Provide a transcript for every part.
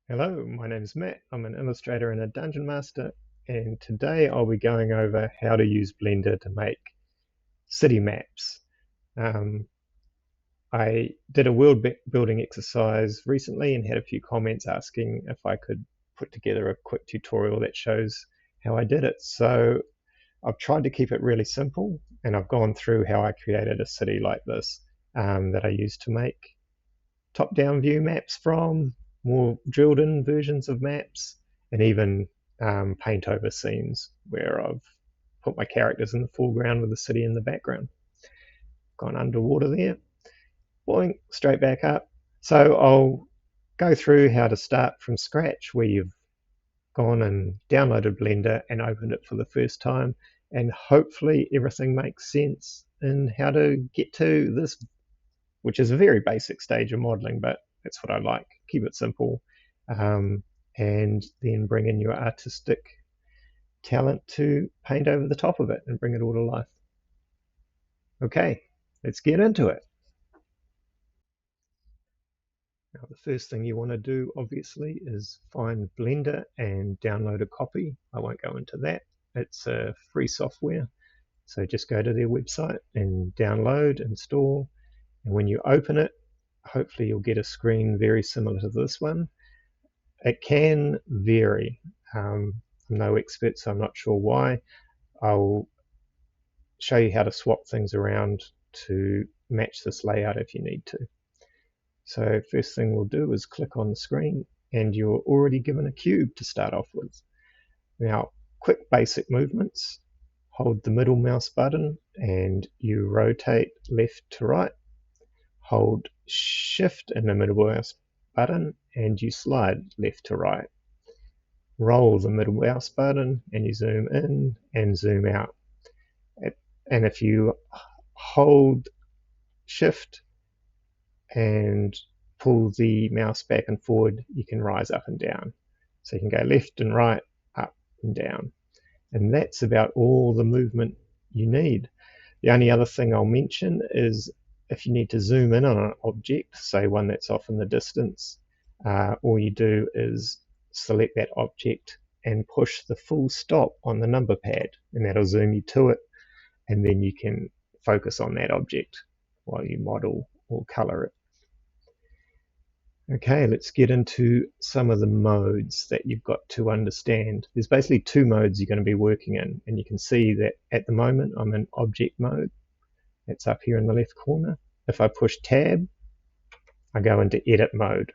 Hello, my name is Matt. I'm an illustrator and a dungeon master, and today I'll be going over how to use Blender to make city maps. Um, I did a world building exercise recently and had a few comments asking if I could put together a quick tutorial that shows how I did it. So I've tried to keep it really simple, and I've gone through how I created a city like this that I used to make top-down view maps from, more drilled-in versions of maps, and even paint over scenes where I've put my characters in the foreground with the city in the background. Gone underwater there, boing, straight back up. So I'll go through how to start from scratch where you've gone and downloaded Blender and opened it for the first time, and hopefully everything makes sense in how to get to this, which is a very basic stage of modeling, but that's what I like. Keep it simple, and then bring in your artistic talent to paint over the top of it and bring it all to life. Okay, let's get into it. Now, the first thing you want to do, obviously, is find Blender and download a copy. I won't go into that. It's a free software. So just go to their website and download, install, and when you open it, hopefully you'll get a screen very similar to this one. It can vary. I'm no expert, so I'm not sure why. I'll show you how to swap things around to match this layout if you need to. So first thing we'll do is click on the screen, and you're already given a cube to start off with. Now, quick basic movements. Hold the middle mouse button and you rotate left to right. Hold shift in the middle mouse button and you slide left to right. Roll the middle mouse button and you zoom in and zoom out. And if you hold shift and pull the mouse back and forward, you can rise up and down. So you can go left and right, up and down. And that's about all the movement you need. The only other thing I'll mention is if you need to zoom in on an object, say one that's off in the distance, all you do is select that object and push the full stop on the number pad, and that'll zoom you to it, and then you can focus on that object while you model or color it. Okay, let's get into some of the modes that you've got to understand. There's basically two modes you're going to be working in, and you can see that at the moment I'm in object mode. It's up here in the left corner. If I push tab, I go into edit mode.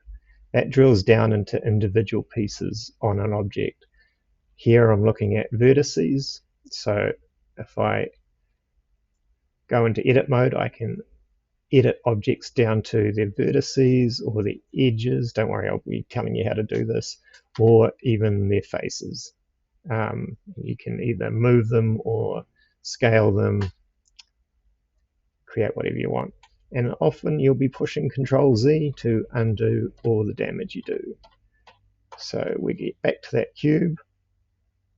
That drills down into individual pieces on an object. Here I'm looking at vertices, so if I go into edit mode, I can edit objects down to their vertices or their edges. Don't worry, I'll be telling you how to do this, or even their faces. You can either move them or scale them, create whatever you want. And often you'll be pushing Control Z to undo all the damage you do. So we get back to that cube.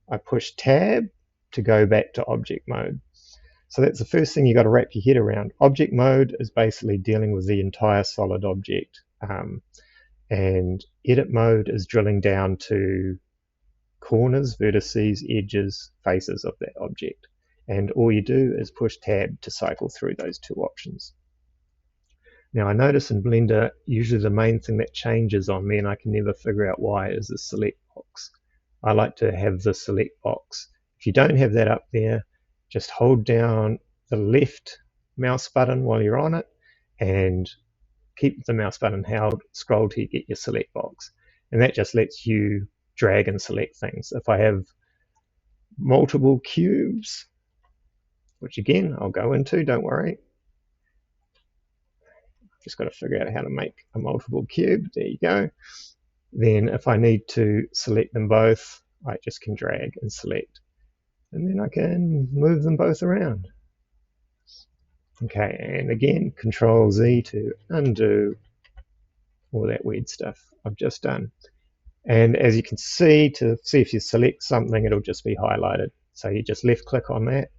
I push tab to go back to object mode. So that's the first thing you got to wrap your head around. Object mode is basically dealing with the entire solid object, and edit mode is drilling down to corners, vertices, edges, faces of that object. And all you do is push tab to cycle through those two options. Now I notice in Blender, usually the main thing that changes on me, and I can never figure out why, is the select box. I like to have the select box. If you don't have that up there, just hold down the left mouse button while you're on it and keep the mouse button held, scroll till you get your select box. And that just lets you drag and select things. If I have multiple cubes, which again I'll go into, don't worry. Just got to figure out how to make a multiple cube. There you go. Then if I need to select them both, I just can drag and select. And then I can move them both around. Okay, and again, Control Z to undo all that weird stuff I've just done. And as you can see, to see if you select something, it'll just be highlighted. So you just left click on that,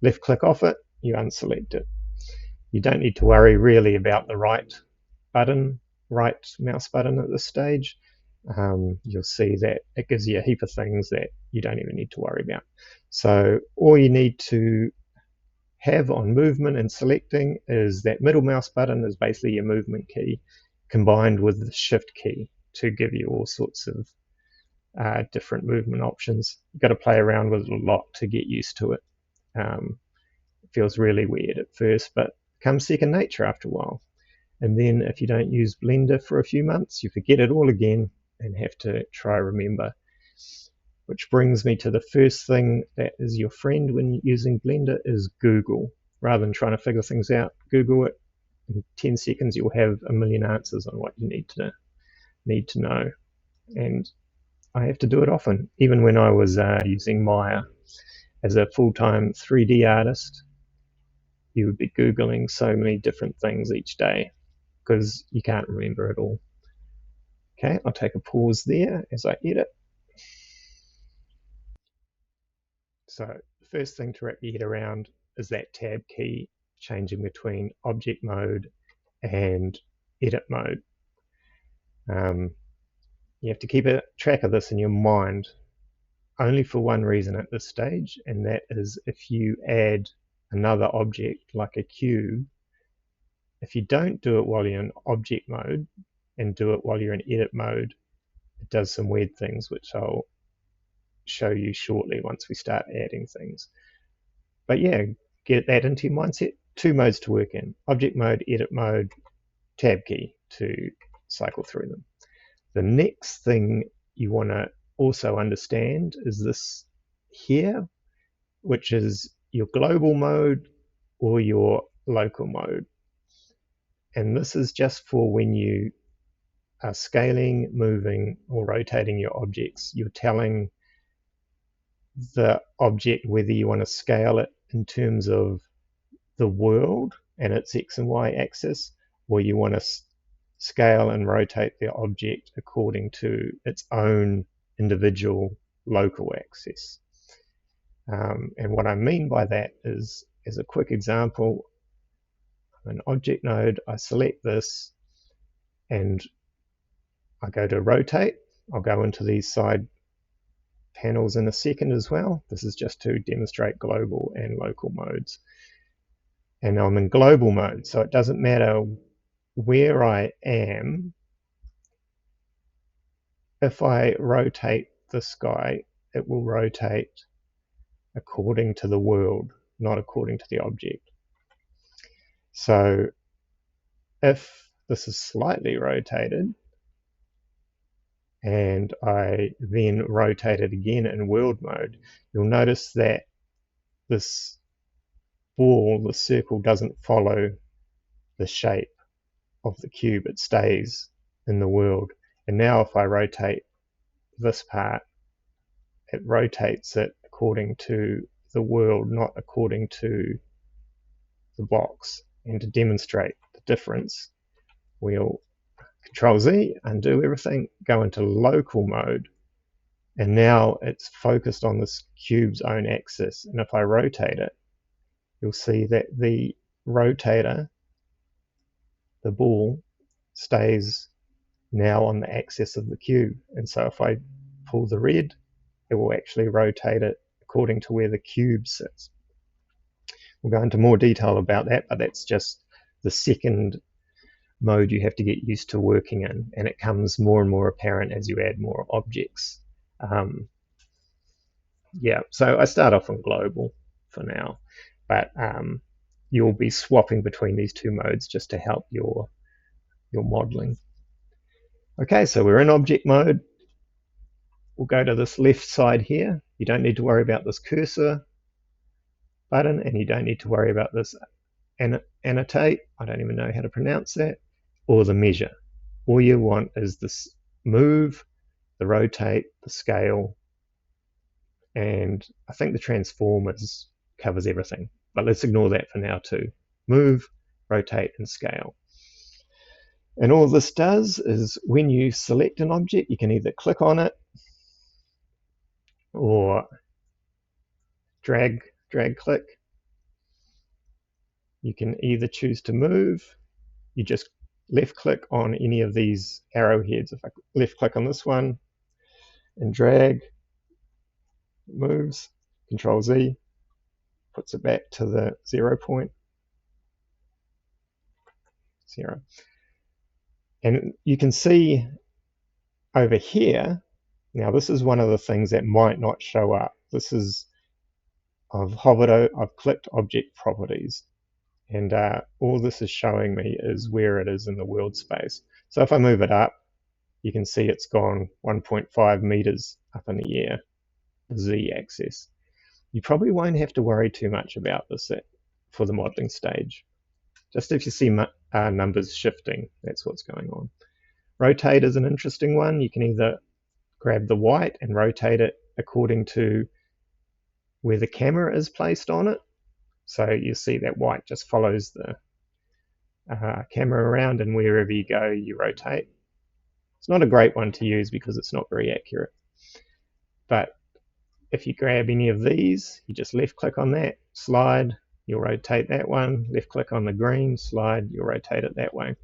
left click off it, you unselect it. You don't need to worry really about the right button, right mouse button at this stage. you'll see that it gives you a heap of things that you don't even need to worry about. So all you need to have on movement and selecting is that middle mouse button is basically your movement key combined with the shift key to give you all sorts of different movement options. You've got to play around with it a lot to get used to it. It feels really weird at first, but becomes second nature after a while. And then if you don't use Blender for a few months, you forget it all again and have to try remember. Which brings me to the first thing that is your friend when using Blender is Google. Rather than trying to figure things out, Google it. In 10 seconds you'll have a million answers on what you need to know. And I have to do it often. Even when I was using Maya as a full-time 3D artist, you would be Googling so many different things each day because you can't remember it all. Okay, I'll take a pause there as I edit. So the first thing to wrap your head around is that tab key changing between object mode and edit mode. You have to keep a track of this in your mind only for one reason at this stage, and that is if you add another object like a cube, if you don't do it while you're in object mode and do it while you're in edit mode, it does some weird things, which I'll show you shortly once we start adding things. But yeah, get that into your mindset. 2 modes to work in: object mode, edit mode, tab key to cycle through them. The next thing you want to also understand is this here, which is your global mode or your local mode. And this is just for when you are scaling, moving, or rotating your objects. You're telling the object whether you want to scale it in terms of the world and its X and Y axis, or you want to scale and rotate the object according to its own individual local axis. And what I mean by that is, as a quick example, an object node, I select this and I go to rotate. I'll go into these side panels in a second as well. This is just to demonstrate global and local modes. And I'm in global mode, so it doesn't matter where I am. If I rotate this guy, it will rotate according to the world, not according to the object. So if this is slightly rotated and I then rotate it again in world mode, you'll notice that this ball, the circle, doesn't follow the shape of the cube. It stays in the world. And now if I rotate this part, it rotates it according to the world, not according to the box. And to demonstrate the difference, we'll Control Z, undo everything, go into local mode, and now it's focused on this cube's own axis. And if I rotate it, you'll see that the rotator, the ball, stays now on the axis of the cube. And so if I pull the red, it will actually rotate it according to where the cube sits. We'll go into more detail about that, but that's just the second mode you have to get used to working in, and it comes more and more apparent as you add more objects. Yeah, so I start off on global for now, but you'll be swapping between these 2 modes just to help your modeling. Okay, so we're in object mode. We'll go to this left side here. You don't need to worry about this cursor button, and you don't need to worry about this annotate, I don't even know how to pronounce that, or the measure. All you want is this move, the rotate, the scale, and I think the transform covers everything, but let's ignore that for now too. Move, rotate, and scale. And all this does is when you select an object, you can either click on it or drag, click. You can either choose to move, you just left click on any of these arrowheads. If I left click on this one and drag, it moves, Control Z, puts it back to the 0 point, 0. And you can see over here, now this is one of the things that might not show up. This is, I've clicked object properties, and all this is showing me is where it is in the world space. So if I move it up, you can see it's gone 1.5 meters up in the air, the Z axis. You probably won't have to worry too much about this for the modeling stage. Just if you see numbers shifting, that's what's going on. Rotate is an interesting one. You can either grab the white and rotate it according to where the camera is placed on it. So you see that white just follows the camera around, and wherever you go, you rotate. It's not a great one to use because it's not very accurate. But if you grab any of these, you just left click on that, slide, you'll rotate that one, left click on the green, slide, you'll rotate it that way.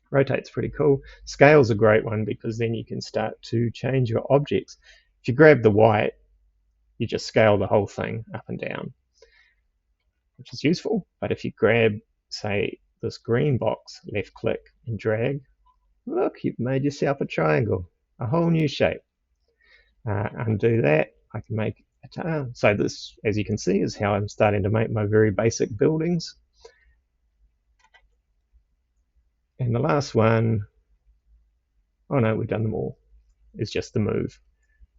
Rotate's pretty cool. Scale's a great one because then you can start to change your objects. If you grab the white, you just scale the whole thing up and down, which is useful. But if you grab, say, this green box, left click and drag, look, you've made yourself a triangle, a whole new shape. Undo that, I can make a tail. So this, as you can see, is how I'm starting to make my very basic buildings. And the last one, oh no, we've done them all. It's just the move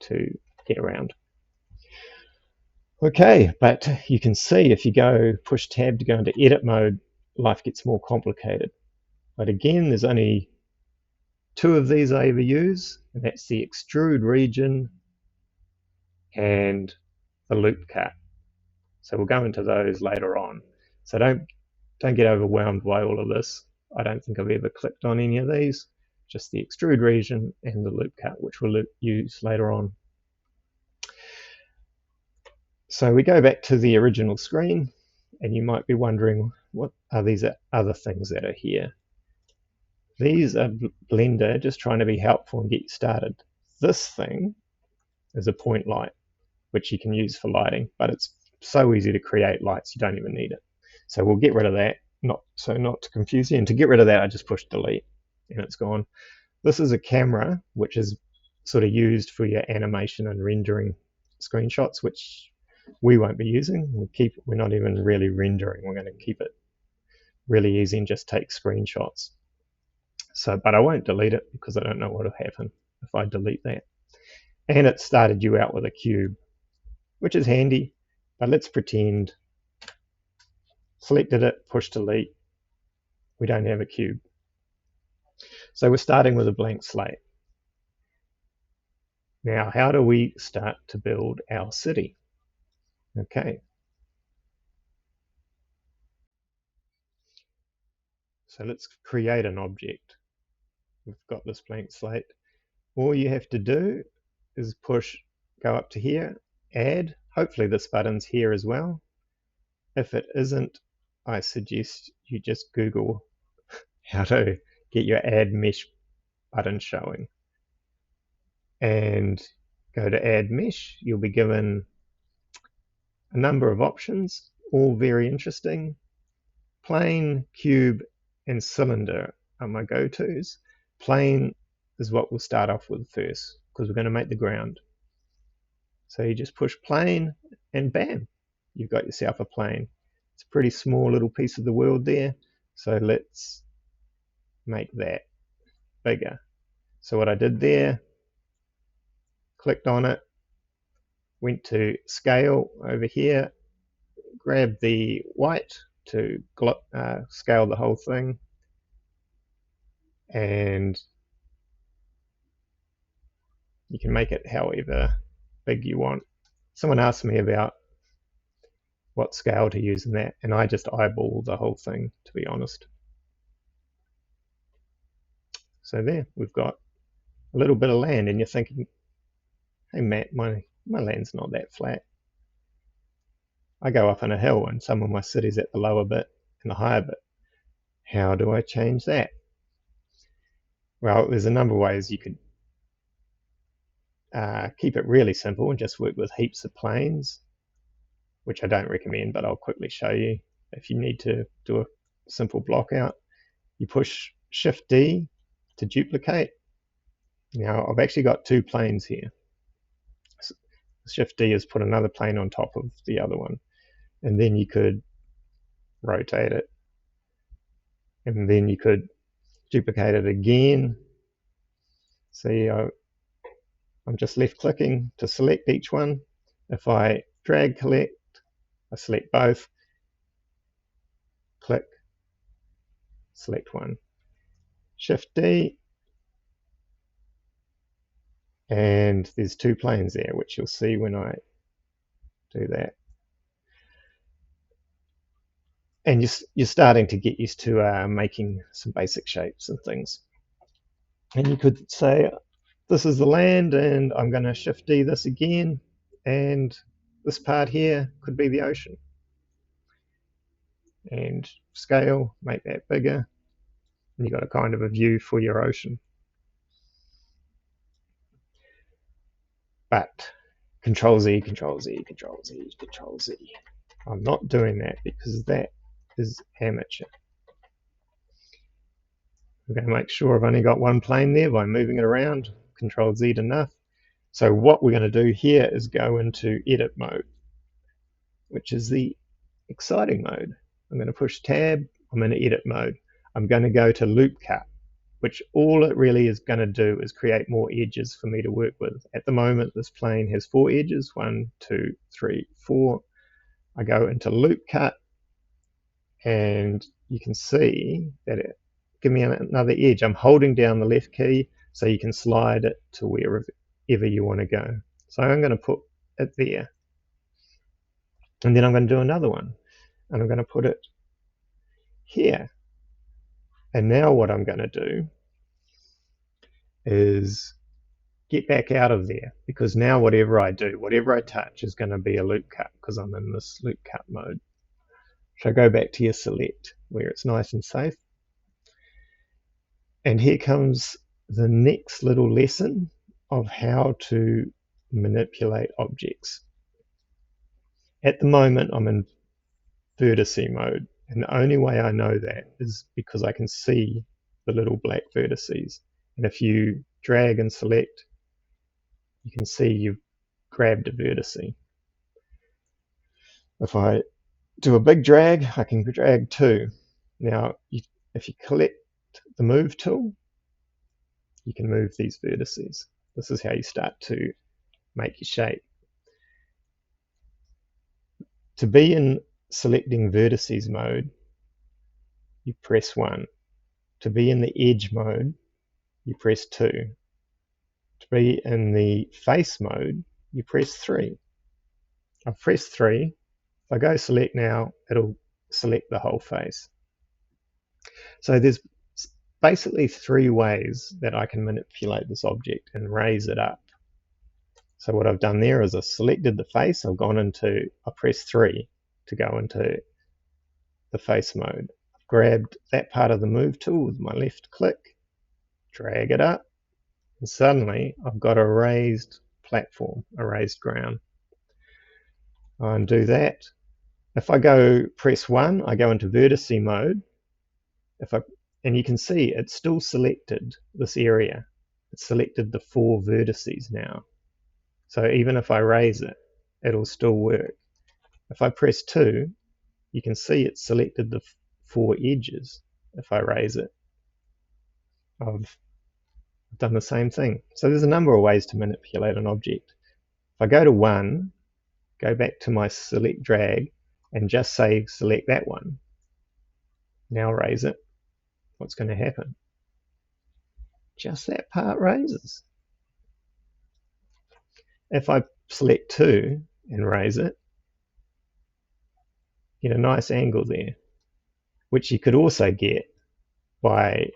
to get around. Okay, but you can see if you go push tab to go into edit mode, life gets more complicated. But again, there's only 2 of these I ever use, and that's the extrude region and the loop cut. So we'll go into those later on. So don't get overwhelmed by all of this. I don't think I've ever clicked on any of these, just the extrude region and the loop cut, which we'll use later on. So we go back to the original screen, and you might be wondering, what are these other things that are here? These are Blender just trying to be helpful and get you started. This thing is a point light, which you can use for lighting, but it's so easy to create lights you don't even need it. So we'll get rid of that, not to confuse you. And to get rid of that, I just push delete and it's gone. This is a camera which is sort of used for your animation and rendering screenshots, which we won't be using. We're not even really rendering. We're going to keep it really easy and just take screenshots. So, but I won't delete it because I don't know what will happen if I delete that. And it started you out with a cube, which is handy, but let's pretend, selected it, push delete, we don't have a cube. So we're starting with a blank slate. Now, how do we start to build our city? Okay. So let's create an object. We've got this blank slate. All you have to do is go up to here, add. Hopefully this button's here as well. If it isn't, I suggest you just Google how to get your add mesh button showing. And go to add mesh. You'll be given a number of options, all very interesting. Plane, cube, and cylinder are my go-tos. Plane is what we'll start off with first, because we're going to make the ground. So you just push plane, and bam, you've got yourself a plane. It's a pretty small little piece of the world there, so let's make that bigger. So what I did there, clicked on it, went to scale over here, grabbed the white to scale the whole thing, and you can make it however big you want. Someone asked me about what scale to use in that, and I just eyeball the whole thing, to be honest. So there, we've got a little bit of land, and you're thinking, hey Matt, my land's not that flat. I go up on a hill, and some of my city's at the lower bit and the higher bit. How do I change that? Well, there's a number of ways you could keep it really simple and just work with heaps of planes, which I don't recommend, but I'll quickly show you. If you need to do a simple block out, you push Shift D to duplicate. Now I've actually got two planes here. Shift D has put another plane on top of the other one, and then you could rotate it, and then you could duplicate it again. See, I'm just left clicking to select each one. If I drag select, I select both, click, select one, Shift D, and there's two planes there, which you'll see when I do that. And you're starting to get used to making some basic shapes and things. And you could say, this is the land, and I'm going to Shift D this again, and this part here could be the ocean. And scale, make that bigger, and you've got a kind of a view for your ocean. But Control Z, Control Z, Control Z, Control Z. I'm not doing that because that is amateur. I'm going to make sure I've only got one plane there by moving it around. Control Z enough. So what we're going to do here is go into edit mode, which is the exciting mode. I'm going to push tab, I'm in edit mode. I'm going to go to loop cut, which all it really is going to do is create more edges for me to work with. At the moment, this plane has 4 edges, 1, 2, 3, 4. I go into loop cut, and you can see that it gives me another edge. I'm holding down the left key so you can slide it to wherever you want to go. So I'm going to put it there. And then I'm going to do another one. And I'm going to put it here. And now what I'm going to do is get back out of there, because now whatever I do, whatever I touch is going to be a loop cut because I'm in this loop cut mode. So go back to your select where it's nice and safe. And here comes the next little lesson of how to manipulate objects. At the moment, I'm in vertice mode, and the only way I know that is because I can see the little black vertices. And if you drag and select, you can see you've grabbed a vertex. If I do a big drag, I can drag 2. Now, if you collect the move tool, you can move these vertices. This is how you start to make your shape. To be in selecting vertices mode, you press 1. To be in the edge mode, you press 2. To be in the face mode, you press 3. I've pressed 3. If I go select now, it'll select the whole face. So there's basically 3 ways that I can manipulate this object and raise it up. So what I've done there is I selected the face, I pressed 3 to go into the face mode. I've grabbed that part of the move tool with my left click, drag it up, and suddenly I've got a raised platform, a raised ground. I'll undo that. If I go press 1, I go into vertex mode. And you can see it's still selected this area. It's selected the 4 vertices now. So even if I raise it, it'll still work. If I press 2, you can see it's selected the 4 edges. If I raise it, I've done the same thing. So there's a number of ways to manipulate an object. If I go to 1, go back to my select drag, and just say select that one. Now raise it. What's going to happen? Just that part raises. If I select 2 and raise it, get a nice angle there, which you could also get by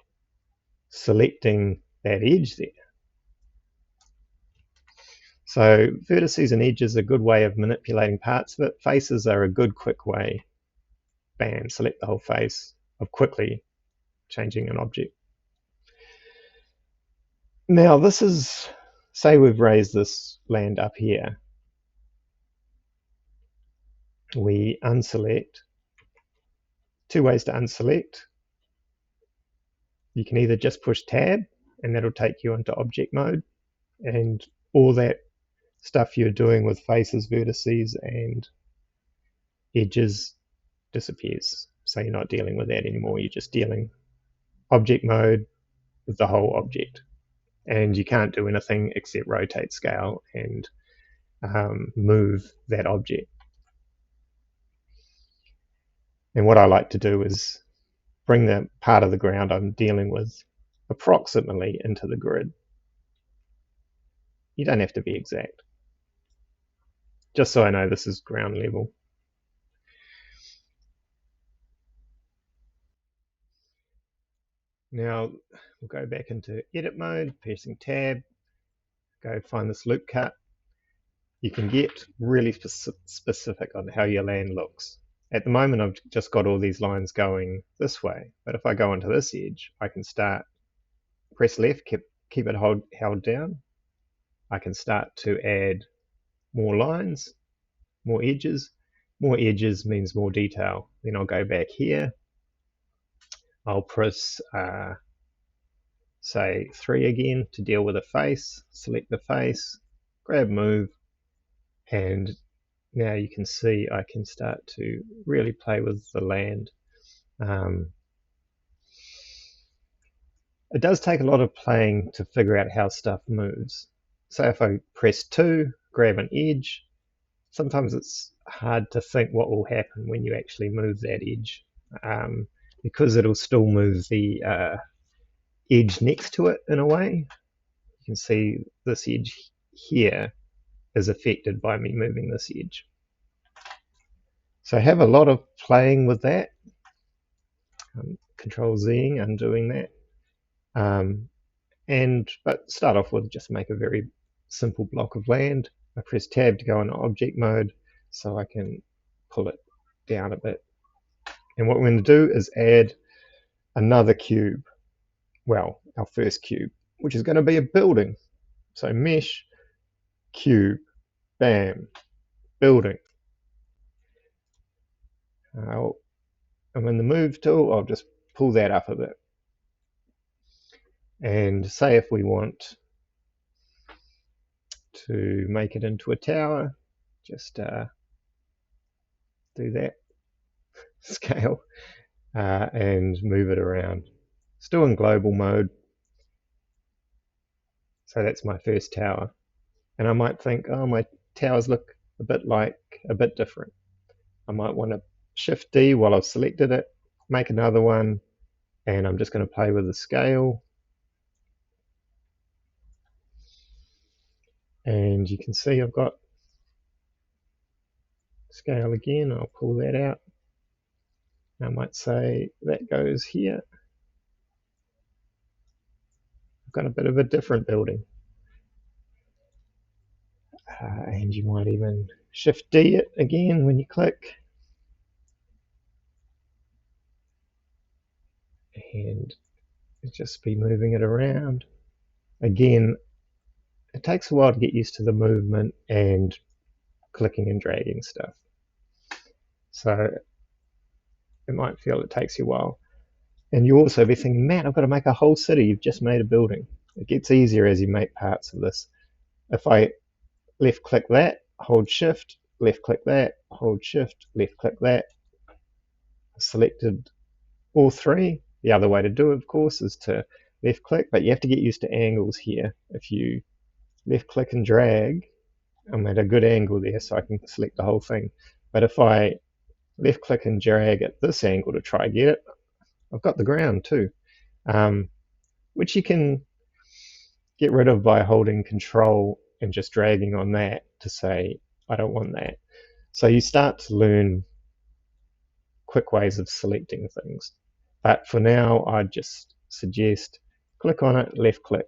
selecting that edge there. So vertices and edges are a good way of manipulating parts of it. Faces are a good quick way. Bam, select the whole face, of quickly changing an object. Now this is, say we've raised this land up here. We unselect. Two ways to unselect. You can either just push tab and that'll take you into object mode, and all that stuff you're doing with faces, vertices and edges disappears. So you're not dealing with that anymore, you're just dealing object mode with the whole object. And you can't do anything except rotate, scale and move that object. And what I like to do is bring the part of the ground I'm dealing with approximately into the grid. You don't have to be exact. Just so I know this is ground level. Now we'll go back into edit mode, pressing tab, go find this loop cut. You can get really specific on how your land looks. At the moment I've just got all these lines going this way, but if I go onto this edge, I can start, press left, keep it held down. I can start to add more lines, more edges. More edges means more detail. Then I'll go back here. I'll press say 3 again to deal with a face. Select the face, grab move, and now you can see I can start to really play with the land. It does take a lot of playing to figure out how stuff moves. So if I press 2, grab an edge, sometimes it's hard to think what will happen when you actually move that edge, because it'll still move the edge next to it in a way. You can see this edge here is affected by me moving this edge. So I have a lot of playing with that. Control Z, undoing that. But start off with just make a very simple block of land. I press tab to go into object mode so I can pull it down a bit. And what we're going to do is add another cube. Well, our first cube, which is going to be a building. So mesh, cube, bam, building. I'm in the move tool, I'll just pull that up a bit. And say if we want to make it into a tower, just do that, scale, and move it around. Still in global mode. So that's my first tower. And I might think, oh, my towers look a bit different. I might want to Shift D while I've selected it, make another one, and I'm just going to play with the scale. And you can see I've got scale again. I'll pull that out. I might say that goes here. I've got a bit of a different building. And you might even Shift D it again when you click. And just be moving it around. Again, it takes a while to get used to the movement and clicking and dragging stuff. So it might feel it takes you a while. And you also be thinking, man, I've got to make a whole city. You've just made a building. It gets easier as you make parts of this. If I left click that, hold shift, left click that, hold shift, left click that, I've selected all three. The other way to do it, of course, is to left click, but you have to get used to angles here. If you left click and drag, I'm at a good angle there so I can select the whole thing. But if I left click and drag at this angle to try and get it, I've got the ground too, which you can get rid of by holding control and just dragging on that to say, I don't want that. So you start to learn quick ways of selecting things. But for now, I'd just suggest click on it, left click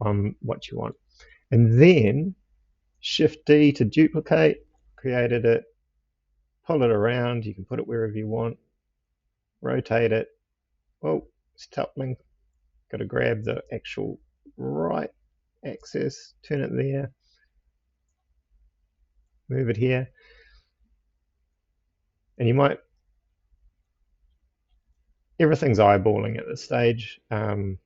on what you want. And then Shift D to duplicate, created it, pull it around, you can put it wherever you want, rotate it, Oh, it's toppling. Got to grab the actual right axis, turn it there, move it here. And you might, everything's eyeballing at this stage. There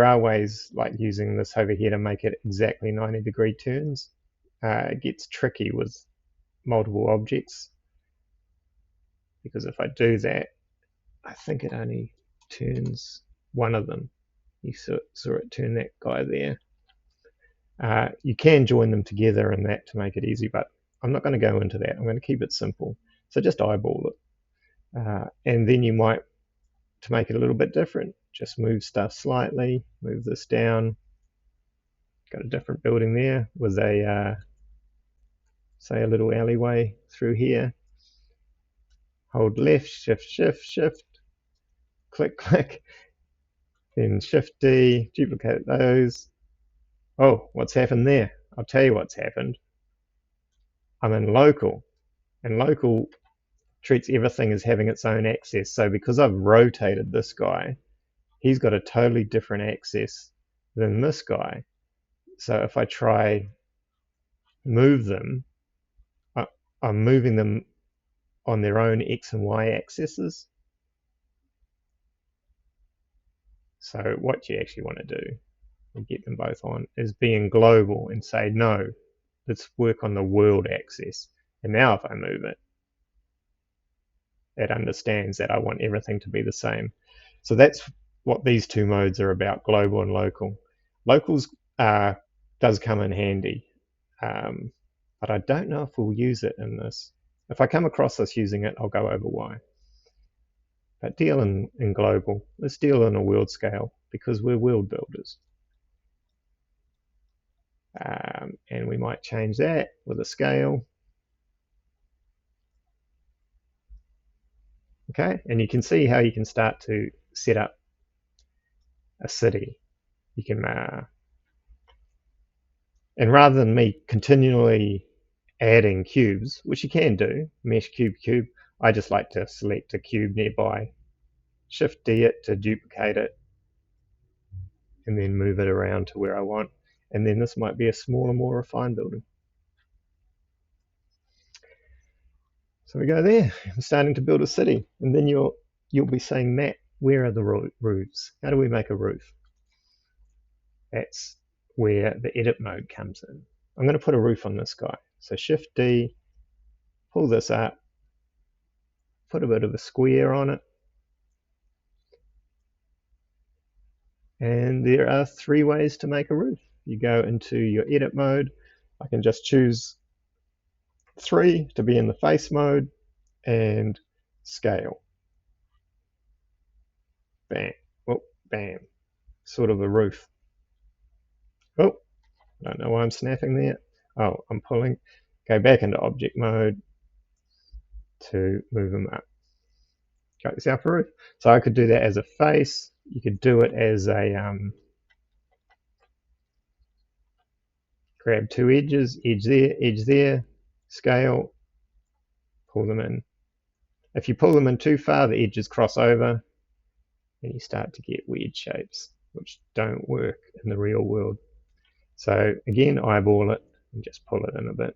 are ways like using this over here to make it exactly 90-degree turns. It gets tricky with multiple objects because if I do that, I think it only turns one of them. You saw it turn that guy there. You can join them together in that to make it easy, but I'm not going to go into that. I'm going to keep it simple. So just eyeball it. And then you might, to make it a little bit different, just move stuff slightly, move this down. Got a different building there with a, say, a little alleyway through here. Hold left, shift, shift, shift, click, click, then shift D, duplicate those. Oh, what's happened there? I'll tell you what's happened. I'm in local, and local treats everything as having its own axis. So because I've rotated this guy, he's got a totally different axis than this guy. So if I try move them, I'm moving them on their own X and Y axes. So what you actually want to do, and get them both on, is being global and say, no, let's work on the world axis. And now if I move it, it understands that I want everything to be the same. So that's what these two modes are about, global and local. Locals does come in handy, but I don't know if we'll use it in this. If I come across us using it, I'll go over why. But deal in global. Let's deal on a world scale because we're world builders. And we might change that with a scale. Okay, and you can see how you can start to set up a city. You can, and rather than me continually adding cubes, which you can do, mesh cube, cube, I just like to select a cube nearby, shift D it to duplicate it, and then move it around to where I want. And then this might be a smaller, more refined building. So we go there, I'm starting to build a city, and then you'll be saying, Matt, where are the roofs? How do we make a roof? That's where the edit mode comes in. I'm going to put a roof on this guy. So shift D, pull this up, put a bit of a square on it. And there are 3 ways to make a roof. You go into your edit mode. I can just choose 3 to be in the face mode and scale. Bam. Oh, bam. Sort of a roof. Oh, I don't know why I'm snapping there. Oh, I'm pulling. Go back into object mode to move them up. Got yourself a roof. So I could do that as a face. You could do it as a grab 2 edges, edge there, scale, pull them in. If you pull them in too far, the edges cross over and you start to get weird shapes which don't work in the real world. So again, eyeball it and just pull it in a bit.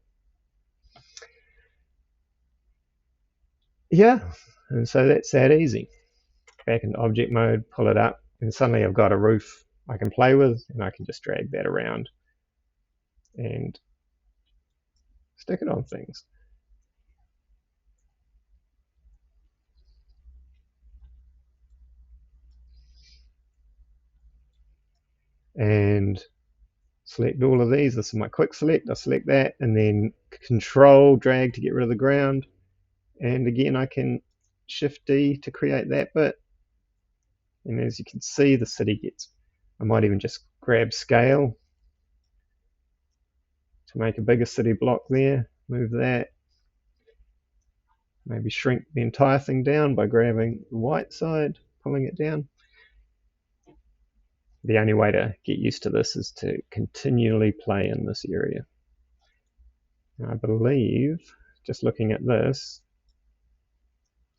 Yeah, and so that's that easy. Back into object mode, pull it up, and suddenly I've got a roof I can play with, and I can just drag that around and stick it on things. And select all of these. This is my quick select. I select that and then control drag to get rid of the ground. And again, I can shift D to create that bit. And as you can see, the city gets, I might even just grab scale to make a bigger city block there. Move that. Maybe shrink the entire thing down by grabbing the white side, pulling it down. The only way to get used to this is to continually play in this area. I believe, just looking at this,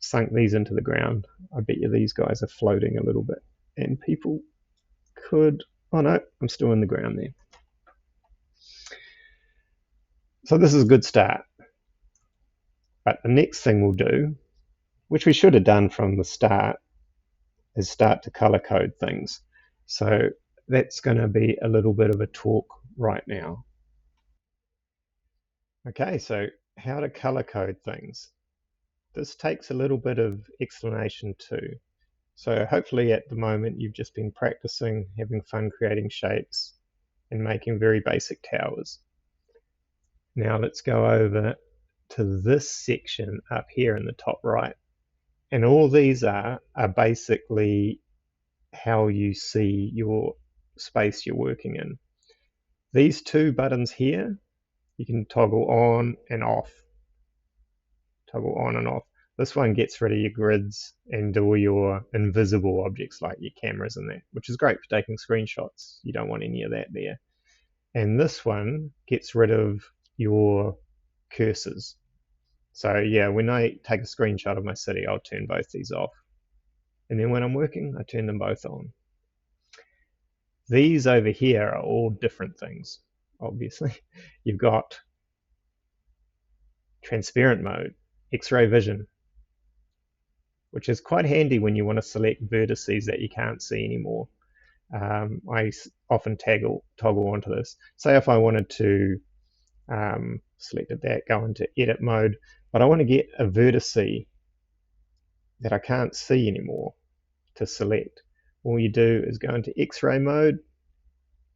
sunk these into the ground. I bet you these guys are floating a little bit, and people could, oh no, I'm still in the ground there. So this is a good start. But the next thing we'll do, which we should have done from the start, is start to color code things. So that's going to be a little bit of a talk right now. Okay, so how to color code things. This takes a little bit of explanation too. So hopefully at the moment you've just been practicing, having fun creating shapes and making very basic towers. Now let's go over to this section up here in the top right. And all these are basically how you see your space you're working in. These two buttons here, you can toggle on and off. Toggle on and off. This one gets rid of your grids and all your invisible objects like your cameras and that, which is great for taking screenshots. You don't want any of that there. And this one gets rid of your cursors. So yeah, when I take a screenshot of my city, I'll turn both these off. And then when I'm working, I turn them both on. These over here are all different things, obviously. You've got transparent mode, X-ray vision, which is quite handy when you want to select vertices that you can't see anymore. I often toggle onto this. Say if I wanted to selected that, go into edit mode, but I want to get a vertice that I can't see anymore to select. All you do is go into X-ray mode,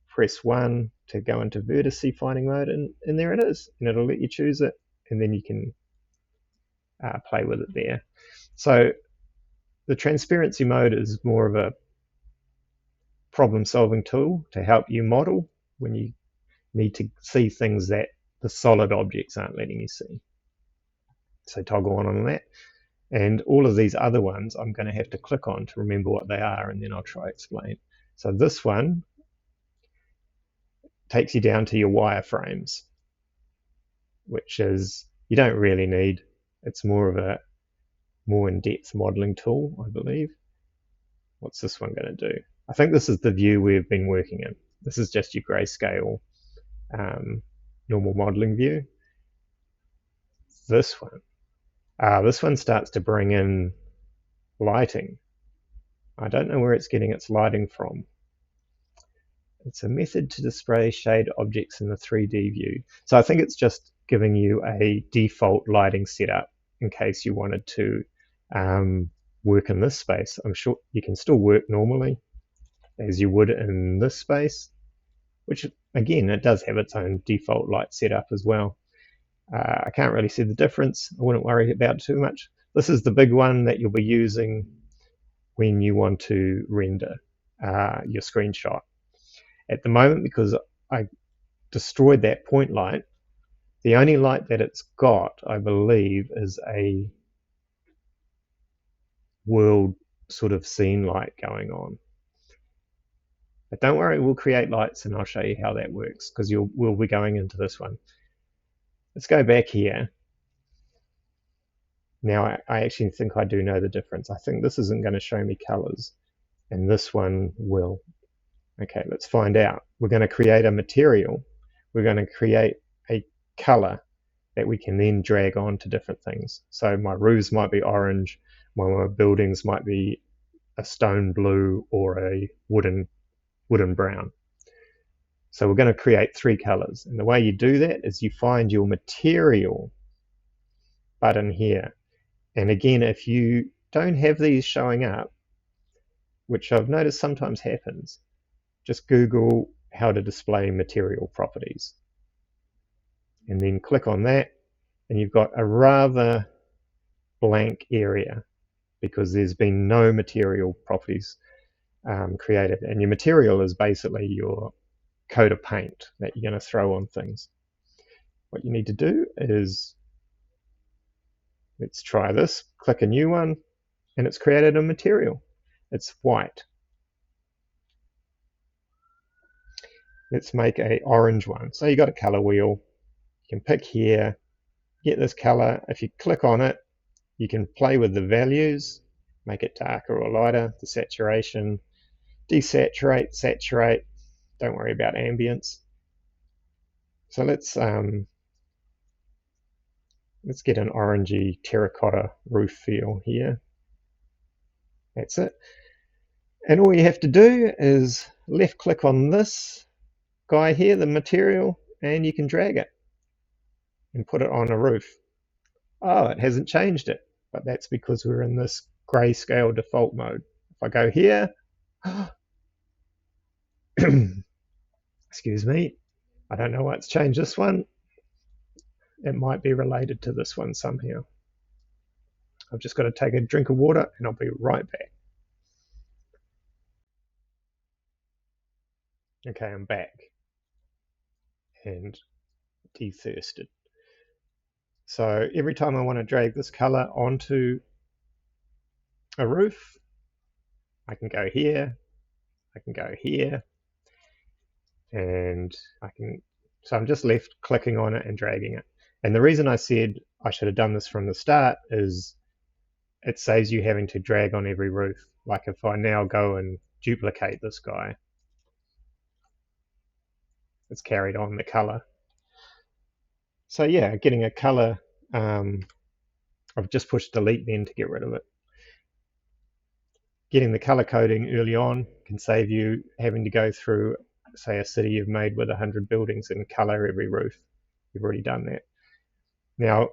press 1 to go into vertice finding mode, and there it is, and it'll let you choose it, and then you can play with it there. So the transparency mode is more of a problem-solving tool to help you model when you need to see things that the solid objects aren't letting you see. So toggle on that. And all of these other ones I'm going to have to click on to remember what they are, and then I'll try to explain. So this one takes you down to your wireframes, which is, you don't really need. It's more of a more in-depth modeling tool, I believe. What's this one going to do? I think this is the view we've been working in. This is just your grayscale normal modeling view. This one starts to bring in lighting. I don't know where it's getting its lighting from. It's a method to display shade objects in the 3D view. So I think it's just giving you a default lighting setup in case you wanted to work in this space. I'm sure you can still work normally as you would in this space, which again, it does have its own default light setup as well. I can't really see the difference. I wouldn't worry about it too much. This is the big one that you'll be using when you want to render your screenshot. At the moment, because I destroyed that point light, the only light that it's got, I believe, is a world sort of scene light going on. But don't worry, we'll create lights and I'll show you how that works, because we'll be going into this one. Let's go back here. Now I actually think I do know the difference. I think this isn't going to show me colors, and this one will. Okay, let's find out. We're going to create a material. We're going to create a color that we can then drag on to different things. So my roofs might be orange, my buildings might be a stone blue or a wooden brown. So we're going to create 3 colors. And the way you do that is you find your material button here. And again, if you don't have these showing up, which I've noticed sometimes happens, just Google how to display material properties. And then click on that, and you've got a rather blank area because there's been no material properties created. And your material is basically your coat of paint that you're going to throw on things. What you need to do is, let's try this, click a new one, and it's created a material. It's white. Let's make an orange one. So you got a color wheel. You can pick here, get this color. If you click on it, You can play with the values, make it darker or lighter, the saturation, desaturate, saturate. Don't worry about ambience. So let's get an orangey terracotta roof feel here. That's it. And all you have to do is left click on this guy here, the material, and you can drag it and put it on a roof. Oh, it hasn't changed it, but that's because we're in this grayscale default mode. If I go here, excuse me, I don't know what's changed this one. It might be related to this one somehow. I've just got to take a drink of water and I'll be right back. Okay, I'm back and dethirsted. So every time I want to drag this color onto a roof, I can go here, I can go here, and so I'm just left clicking on it and dragging it. And the reason I said I should have done this from the start is it saves you having to drag on every roof. Like if I now go and duplicate this guy, it's carried on the color. So yeah, getting a color, I've just pushed delete then to get rid of it. Getting the color coding early on can save you having to go through, say, a city you've made with 100 buildings and color every roof. You've already done that. Now,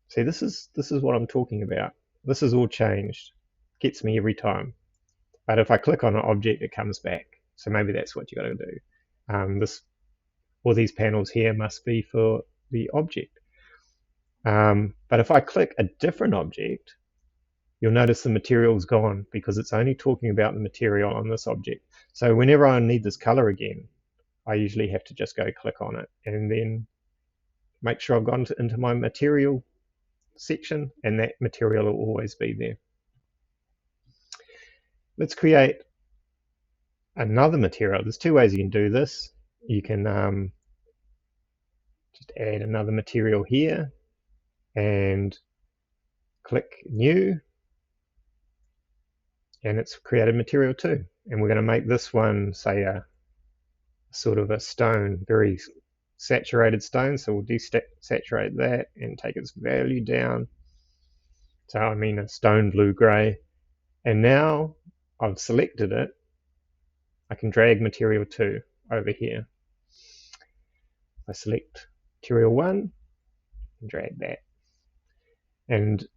see, this is what I'm talking about. This is all changed. Gets me every time. But if I click on an object, it comes back. So maybe that's what you got to do. All these panels here must be for the object. But if I click a different object, you'll notice the material's gone because it's only talking about the material on this object. So whenever I need this color again, I usually have to just go click on it and then make sure I've gone into my material section, and that material will always be there. Let's create another material. There's two ways you can do this. You can just add another material here and click new, and it's created material 2. And we're going to make this one, say, a sort of a stone, very saturated stone. So we'll desaturate that and take its value down. So I mean a stone blue gray. And now I've selected it, I can drag material 2 over here. I select material 1 and drag that. And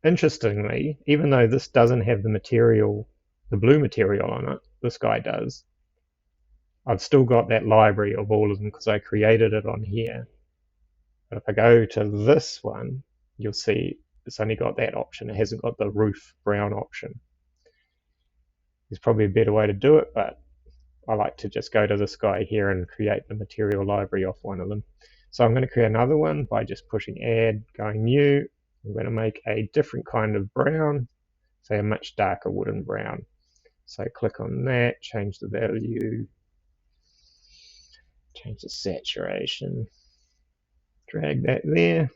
interestingly, even though this doesn't have the material, the blue material on it, this guy does, I've still got that library of all of them because I created it on here. But if I go to this one, you'll see it's only got that option. It hasn't got the roof brown option. There's probably a better way to do it, but I like to just go to this guy here and create the material library off one of them. So I'm going to create another one by just pushing add, going new. I'm going to make a different kind of brown, say a much darker wooden brown. So click on that, change the value, change the saturation, drag that there.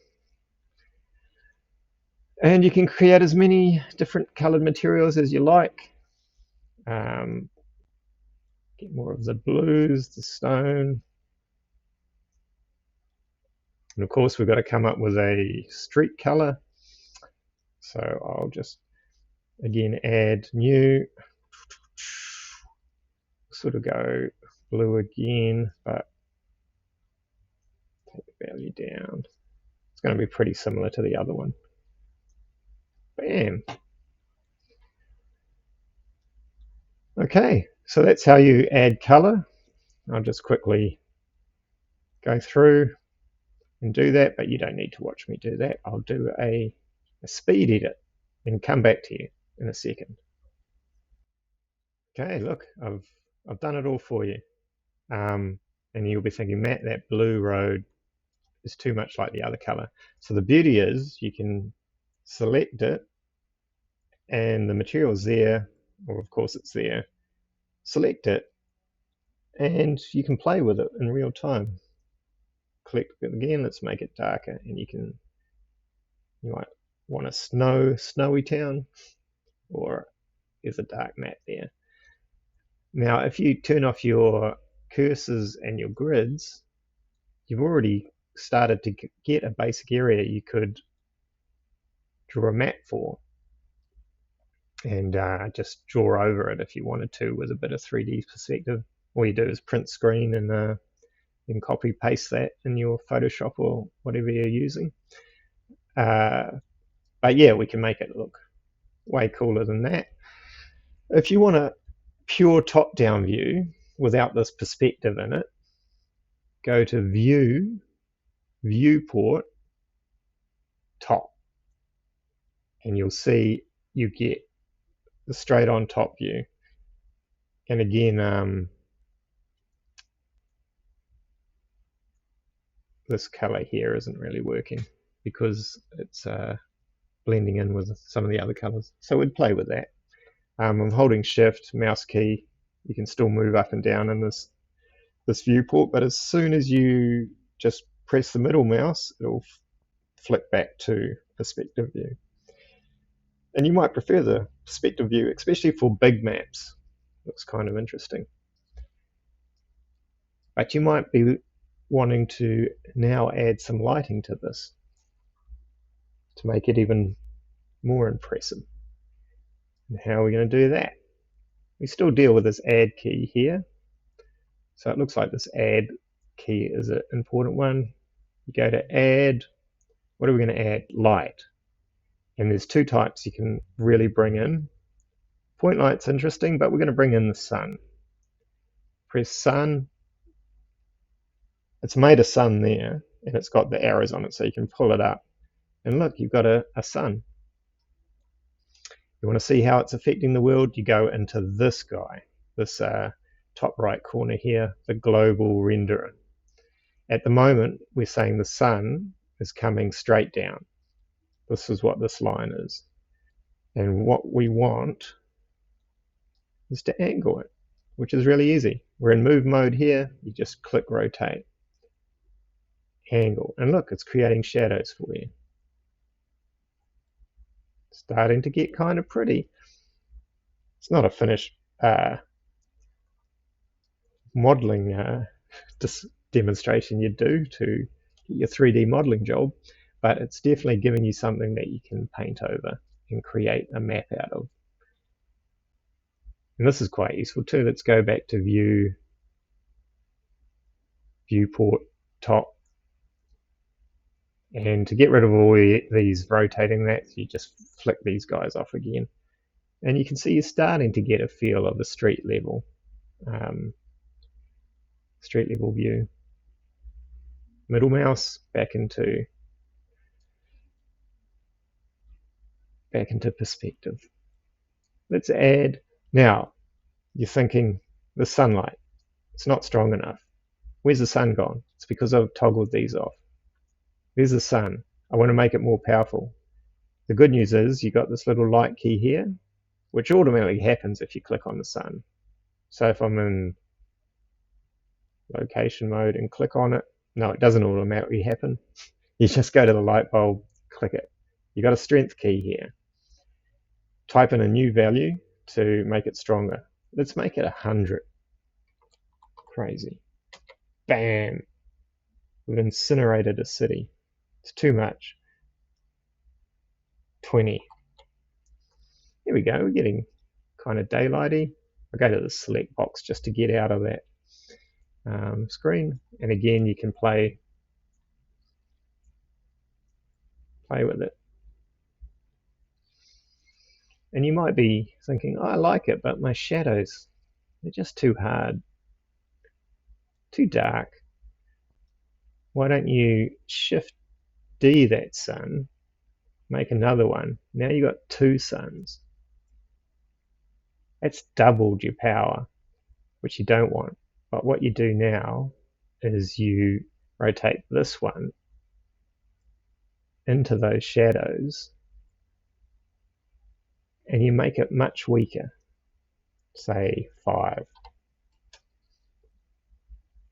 And you can create as many different colored materials as you like. Get more of the blues, the stone. And of course, we've got to come up with a street color. So I'll just, again, add new, sort of go blue again, but take the value down. It's going to be pretty similar to the other one. Bam. Okay, so that's how you add color. I'll just quickly go through and do that, but you don't need to watch me do that. I'll do a speed edit and come back to you in a second. Okay, look, I've done it all for you. And you'll be thinking, Matt, that blue road is too much like the other color. So the beauty is you can select it and the material's there, or of course it's there. Select it and you can play with it in real time. click again, let's make it darker, and you might want a snowy town, or there's a dark map there. Now, if you turn off your cursors and your grids, you've already started to get a basic area you could draw a map for, and just draw over it if you wanted to with a bit of 3D perspective. All you do is print screen and then copy paste that in your Photoshop or whatever you're using. But yeah, we can make it look way cooler than that. If you want a pure top-down view without this perspective in it, go to View, Viewport, Top, and you'll see you get the straight on top view. And again, this color here isn't really working because it's blending in with some of the other colors. So we'd play with that. I'm holding Shift, mouse key. You can still move up and down in this viewport, but as soon as you just press the middle mouse, it'll flick back to perspective view. And you might prefer the perspective view, especially for big maps. Looks kind of interesting. But you might be wanting to now add some lighting to this to make it even more impressive. And how are we going to do that? We still deal with this add key here. So it looks like this add key is an important one. You go to add. What are we going to add? Light. And there's two types you can really bring in. Point light's interesting, but we're going to bring in the sun. Press sun. It's made a sun there, and it's got the arrows on it, so you can pull it up. And look, you've got a sun. You want to see how it's affecting the world? You go into this guy, this top right corner here, the global renderer. At the moment, we're saying the sun is coming straight down. This is what this line is. And what we want is to angle it, which is really easy. We're in move mode here. You just click rotate, angle, and look, it's creating shadows for you. Starting to get kind of pretty. It's not a finished modeling demonstration you do to get your 3D modeling job, but it's definitely giving you something that you can paint over and create a map out of. And this is quite useful too. Let's go back to View, Viewport, Top. And to get rid of all these rotating that, you just flick these guys off again. And you can see you're starting to get a feel of a street level view. Middle mouse back into perspective. Let's add. Now you're thinking the sunlight, it's not strong enough. Where's the sun gone? It's because I've toggled these off. There's the sun. I want to make it more powerful. The good news is you got this little light key here, which automatically happens if you click on the sun. So if I'm in location mode and click on it, no, it doesn't automatically happen. You just go to the light bulb, click it. You got a strength key here. Type in a new value to make it stronger. Let's make it 100. Crazy. Bam! We've incinerated a city. It's too much. 20. Here we go, we're getting kind of daylighty. I'll go to the select box just to get out of that screen. And again, you can play with it. And you might be thinking, oh, I like it, but my shadows, they're just too hard, too dark. Why don't you Shift D that sun, make another one. Now you've got two suns. That's doubled your power, which you don't want. But what you do now is you rotate this one into those shadows and you make it much weaker, say 5.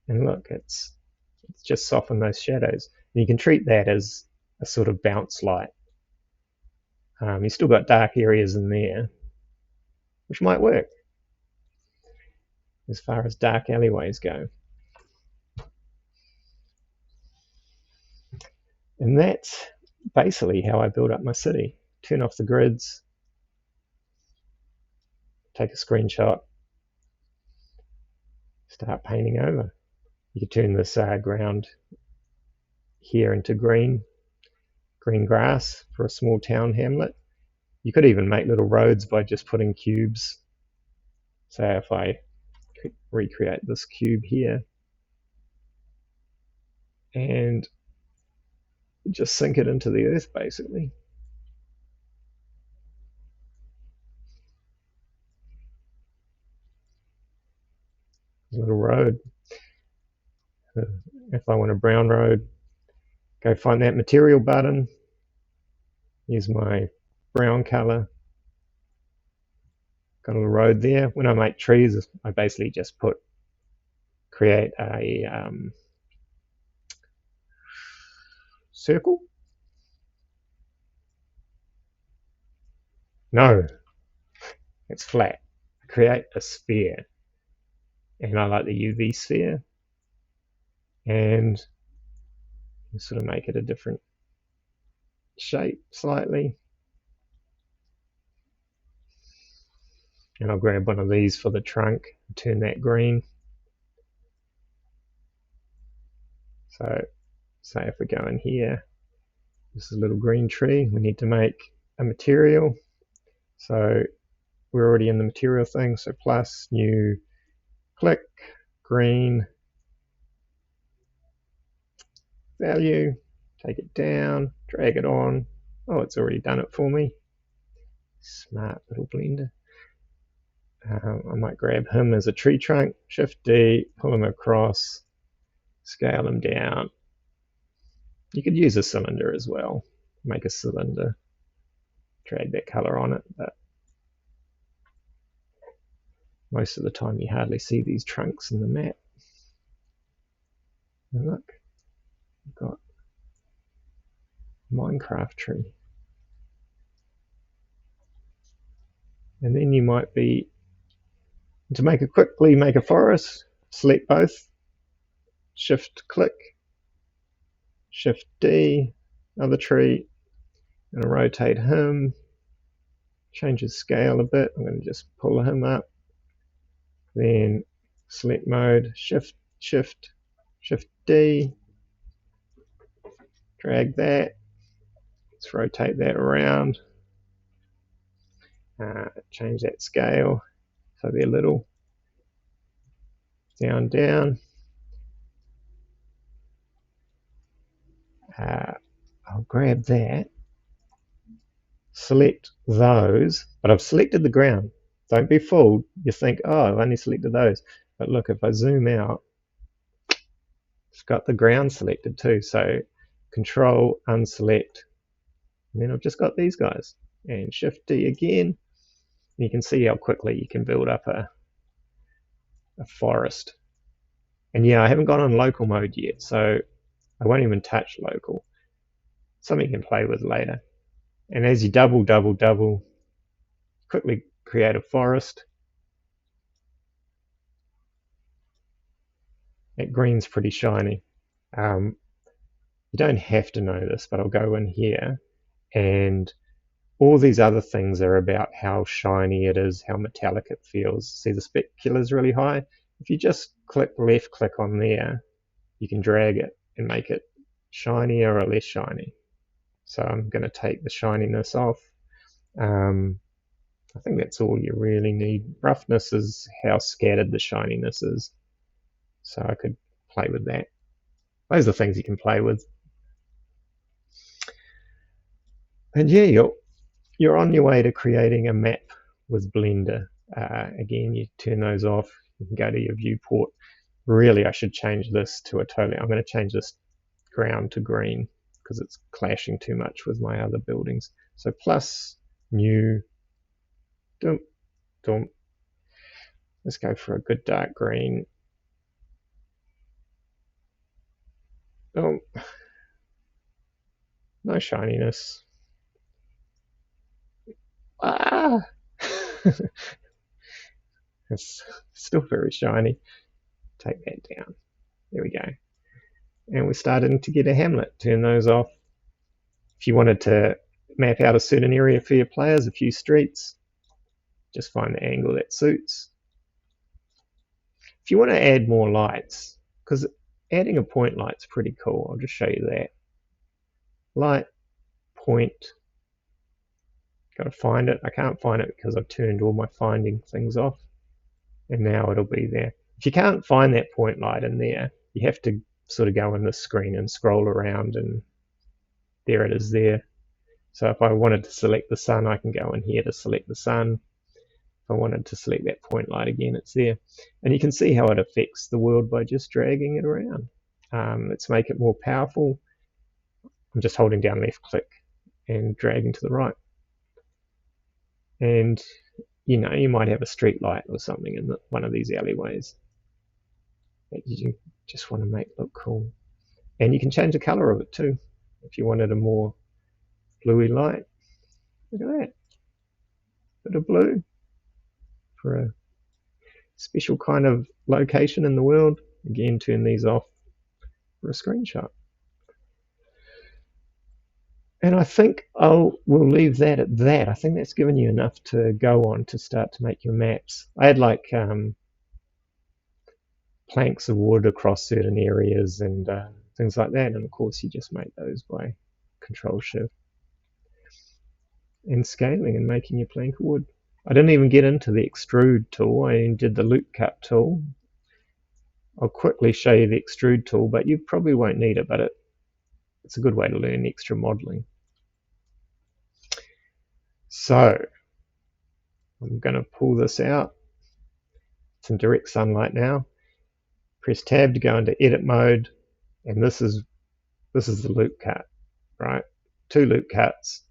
And look, it's just soften those shadows. And you can treat that as a sort of bounce light. You've still got dark areas in there, which might work as far as dark alleyways go. And that's basically how I build up my city. Turn off the grids, take a screenshot, start painting over. You could turn this ground here into green grass for a small town hamlet. You could even make little roads by just putting cubes. So if I recreate this cube here and just sink it into the earth, basically. Little road. If I want a brown road, go find that material button, use my brown color, got a little road there. When I make trees, I basically just create a circle. No, it's flat. I create a sphere, and I like the UV sphere, and sort of make it a different shape slightly. And I'll grab one of these for the trunk and turn that green. So say if we go in here, this is a little green tree. We need to make a material. So we're already in the material thing. So plus, new, click, green, value, take it down, drag it on. Oh, it's already done it for me. Smart little blender. I might grab him as a tree trunk, Shift D, pull him across, scale him down. You could use a cylinder as well. Make a cylinder, drag that color on it, but most of the time you hardly see these trunks in the map. And look, we've got Minecraft tree. And then you might be, to quickly make a forest, select both, Shift click, Shift D, another tree, I'm going to rotate him, change his scale a bit, I'm going to just pull him up, then select mode, Shift D, drag that, let's rotate that around, change that scale so they're little, down. I'll grab that, select those, but I've selected the ground. Don't be fooled. You think, oh, I've only selected those. But look, if I zoom out, it's got the ground selected too. So Control, unselect, and then I've just got these guys. And Shift D again. You can see how quickly you can build up a forest. And yeah, I haven't gone on local mode yet, so I won't even touch local. Something you can play with later. And as you double, quickly create a forest. That green's pretty shiny. You don't have to know this, but I'll go in here, and all these other things are about how shiny it is, how metallic it feels. See, the specular is really high. If you just left click on there, you can drag it and make it shinier or less shiny. So I'm going to take the shininess off. I think that's all you really need. Roughness is how scattered the shininess is. So I could play with that. Those are things you can play with. And yeah, you're on your way to creating a map with Blender. Again, you turn those off. You can go to your viewport. Really, I should change this to a totally. I'm going to change this ground to green because it's clashing too much with my other buildings. So plus, new, dump. Let's go for a good dark green. Oh, no shininess. Ah! It's still very shiny. Take that down. There we go. And we're starting to get a hamlet. Turn those off. If you wanted to map out a certain area for your players, a few streets, just find the angle that suits. If you want to add more lights, because adding a point light's pretty cool, I'll just show you that. Light, point, got to find it. I can't find it because I've turned all my finding things off, and now it'll be there. If you can't find that point light in there, you have to sort of go in the screen and scroll around, and there it is there. So if I wanted to select the sun, I can go in here to select the sun. If I wanted to select that point light again, it's there. And you can see how it affects the world by just dragging it around. Let's make it more powerful. I'm just holding down left click and dragging to the right. And you know, you might have a street light or something in one of these alleyways that you just want to make look cool. And you can change the color of it too. If you wanted a more bluey light, look at that. Bit of blue for a special kind of location in the world. Again, turn these off for a screenshot. And I think we'll leave that at that. I think that's given you enough to go on to start to make your maps. I had like planks of wood across certain areas and things like that. And of course, you just make those by Control Shift. And scaling and making your plank of wood. I didn't even get into the extrude tool. I did the loop cut tool. I'll quickly show you the extrude tool, but you probably won't need it, but it's a good way to learn extra modeling. So I'm going to pull this out. It's in direct sunlight now. Press tab to go into edit mode, and this is the loop cut, right? 2 loop cuts,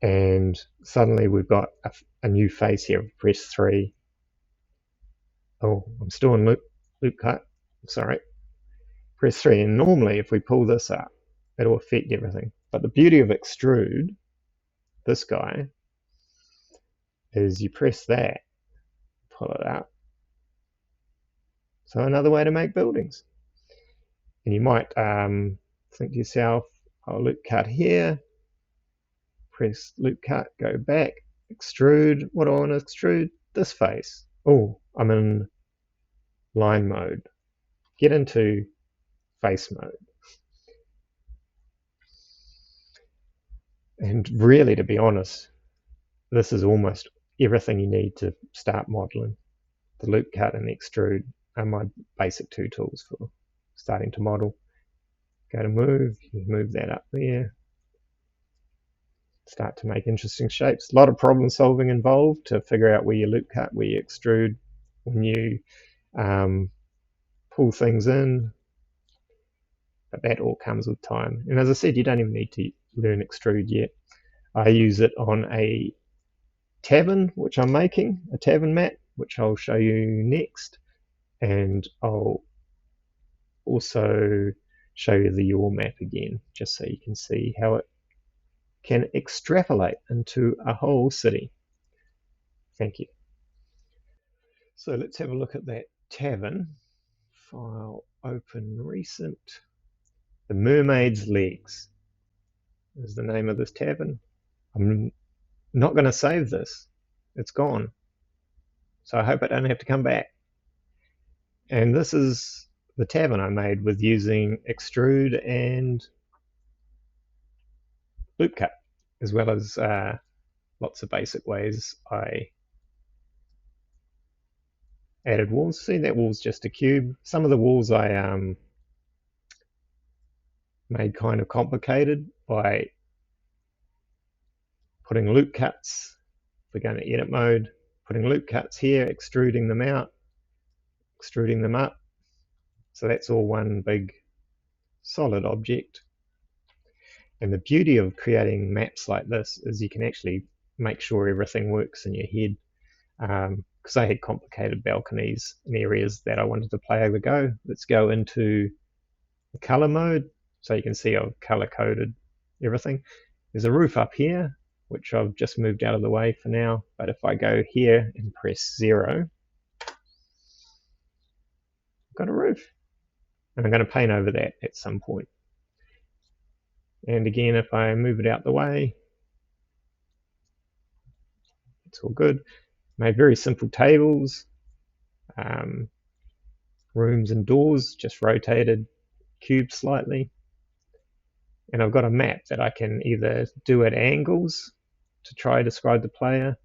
and suddenly we've got a new face here. Press 3. Oh, I'm still in loop cut. Sorry. Press 3, and normally if we pull this up, it'll affect everything. But the beauty of extrude, this guy, is you press that, pull it up. So another way to make buildings. And you might think to yourself, I'll loop cut here, press loop cut, go back, extrude. What do I want to extrude? This face. Oh, I'm in line mode. Get into face mode. And really, to be honest, this is almost everything you need to start modeling. The loop cut and the extrude are my basic 2 tools for starting to model. Go to move, you move that up there. Start to make interesting shapes. A lot of problem solving involved to figure out where you loop cut, where you extrude, when you pull things in. But that all comes with time. And as I said, you don't even need to learn extrude yet. I use it on a tavern, which I'm making, a tavern map, which I'll show you next. And I'll also show you the yaw map again, just so you can see how it can extrapolate into a whole city. Thank you. So let's have a look at that tavern. File, open, recent. The Mermaid's Legs is the name of this tavern. I'm not going to save this. It's gone. So I hope I don't have to come back. And this is the tavern I made with using extrude and loop cut, as well as lots of basic ways I added walls. See, that wall's just a cube. Some of the walls I made kind of complicated by putting loop cuts. We're going to edit mode, putting loop cuts here, extruding them out, extruding them up. So that's all one big solid object. And the beauty of creating maps like this is you can actually make sure everything works in your head. Because I had complicated balconies in areas that I wanted the player to go. Let's go into the color mode, so you can see I've color coded everything. There's a roof up here, which I've just moved out of the way for now, but if I go here and press 0, I've got a roof. And I'm going to paint over that at some point. And again, if I move it out the way, it's all good. Made very simple tables, rooms and doors, just rotated cube slightly. And I've got a map that I can either do at angles to try to describe the player.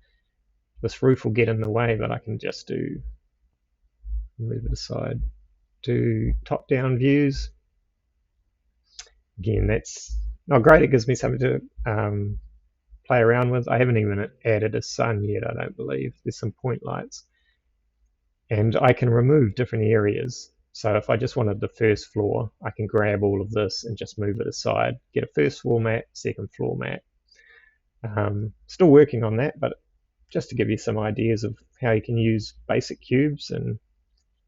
This roof will get in the way, but I can just move it aside, do top-down views. Again, that's not great. It gives me something to play around with. I haven't even added a sun yet, I don't believe. There's some point lights. And I can remove different areas. So if I just wanted the first floor, I can grab all of this and just move it aside, get a first floor map, second floor map. Still working on that, but just to give you some ideas of how you can use basic cubes and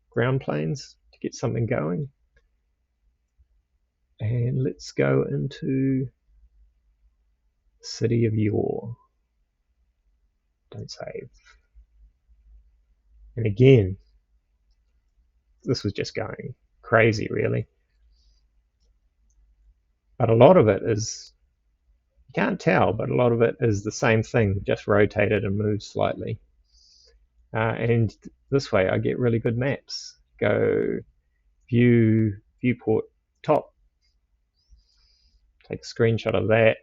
ground planes to get something going. And let's go into City of Yore. Don't save. And again, this was just going crazy, really. But a lot of it is, you can't tell, but a lot of it is the same thing, just rotated and moved slightly. And this way I get really good maps. Go view, viewport top, take a screenshot of that,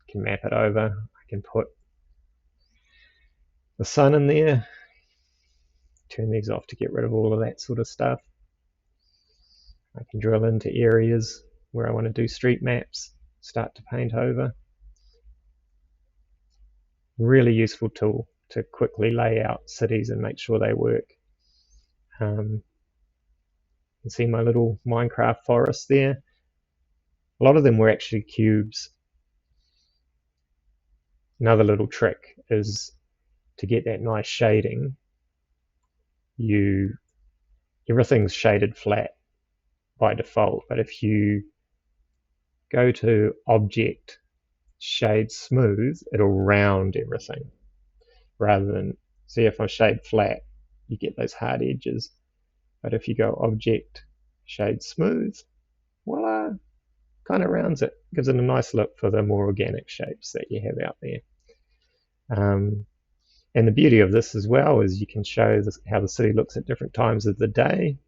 can map it over. I can put the sun in there, turn these off to get rid of all of that sort of stuff. I can drill into areas where I want to do street maps, start to paint over. Really useful tool to quickly lay out cities and make sure they work. You can see my little Minecraft forest there. A lot of them were actually cubes. Another little trick is to get that nice shading. Everything's shaded flat by default, but if you go to Object, Shade Smooth, it'll round everything. Rather than, see, if I shade flat, you get those hard edges. But if you go Object, Shade Smooth, voila, kind of rounds it. Gives it a nice look for the more organic shapes that you have out there. And the beauty of this as well is you can show how the city looks at different times of the day.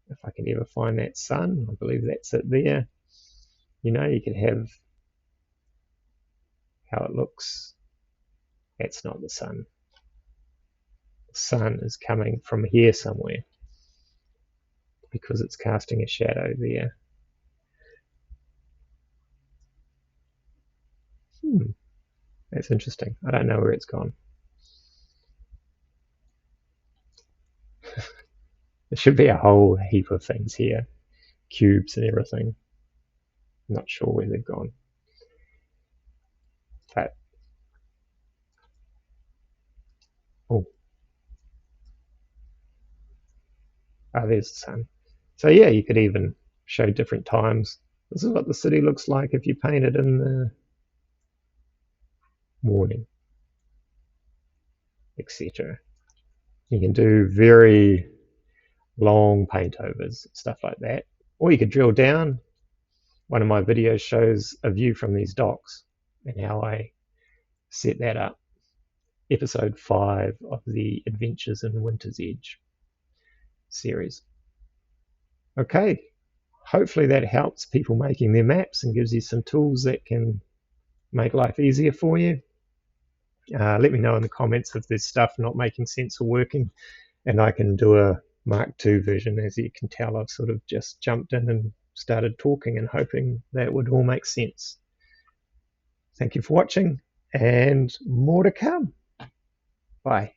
If I can ever find that sun, I believe that's it there. You know, you can have how it looks. That's not the sun. The sun is coming from here somewhere because it's casting a shadow there. That's interesting. I don't know where it's gone. There should be a whole heap of things here, cubes and everything. I'm not sure where they've gone. But there's the sun. So yeah, you could even show different times. This is what the city looks like if you paint it in the morning, etc. You can do very long paint overs, stuff like that. Or you could drill down. One of my videos shows a view from these docks and how I set that up. Episode 5 of the Adventures in Winter's Edge series. Okay, hopefully that helps people making their maps and gives you some tools that can make life easier for you. Let me know in the comments if there's stuff not making sense or working, and I can do a Mark II version. As you can tell, I've sort of just jumped in and started talking and hoping that would all make sense. Thank you for watching, and more to come. Bye.